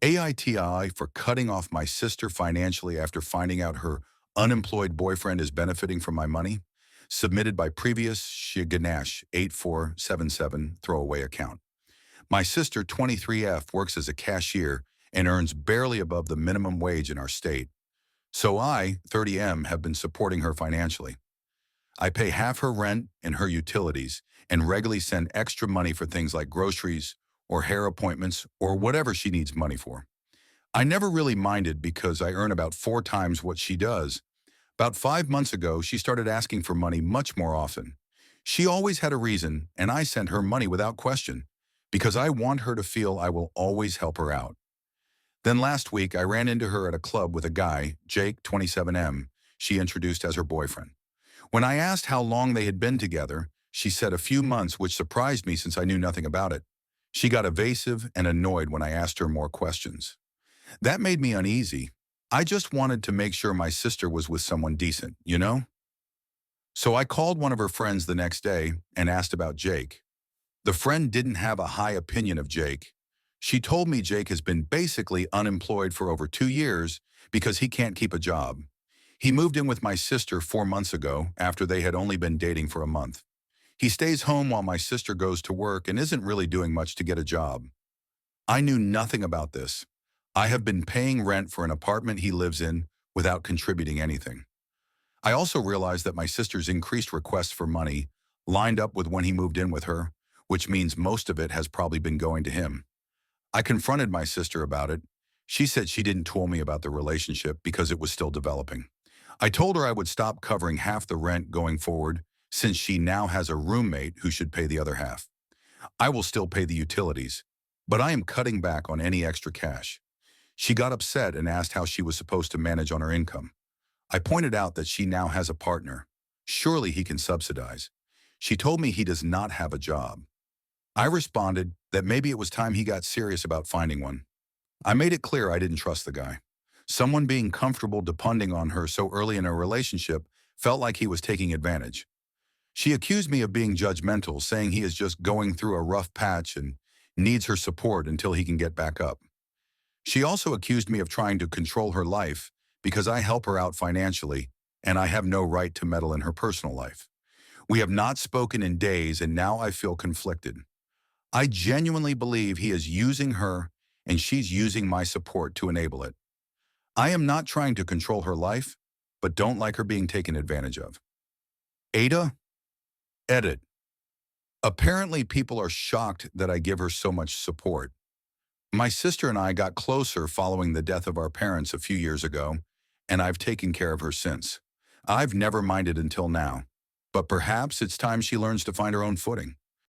AITI for cutting off my sister financially after finding out her unemployed boyfriend is benefiting from my money. Submitted by previous Shiganash 8477 throwaway account. My sister 23F works as a cashier and earns barely above the minimum wage in our state. So I, 30M, have been supporting her financially. I pay half her rent and her utilities and regularly send extra money for things like groceries or hair appointments or whatever she needs money for. I never really minded because I earn about 4 times what she does. About 5 months ago, she started asking for money much more often. She always had a reason, and I sent her money without question because I want her to feel I will always help her out. Then last week, I ran into her at a club with a guy, Jake, 27M, she introduced as her boyfriend. When I asked how long they had been together, she said a few months, which surprised me since I knew nothing about it. She got evasive and annoyed when I asked her more questions. That made me uneasy. I just wanted to make sure my sister was with someone decent, you know? So I called one of her friends the next day and asked about Jake. The friend didn't have a high opinion of Jake. She told me Jake has been basically unemployed for over 2 years because he can't keep a job. He moved in with my sister 4 months ago after they had only been dating for a month. He stays home while my sister goes to work and isn't really doing much to get a job. I knew nothing about this. I have been paying rent for an apartment he lives in without contributing anything. I also realized that my sister's increased requests for money lined up with when he moved in with her, which means most of it has probably been going to him. I confronted my sister about it. She said she didn't tell me about the relationship because it was still developing. I told her I would stop covering half the rent going forward since she now has a roommate who should pay the other half. I will still pay the utilities, but I am cutting back on any extra cash. She got upset and asked how she was supposed to manage on her income. I pointed out that she now has a partner. Surely he can subsidize. She told me he does not have a job. I responded that maybe it was time he got serious about finding one. I made it clear I didn't trust the guy. Someone being comfortable depending on her so early in a relationship felt like he was taking advantage. She accused me of being judgmental, saying he is just going through a rough patch and needs her support until he can get back up. She also accused me of trying to control her life because I help her out financially and I have no right to meddle in her personal life. We have not spoken in days and now I feel conflicted. I genuinely believe he is using her and she's using my support to enable it. I am not trying to control her life, but don't like her being taken advantage of. Ada, edit. Apparently people are shocked that I give her so much support. My sister and I got closer following the death of our parents a few years ago, and I've taken care of her since. I've never minded until now, but perhaps it's time she learns to find her own footing.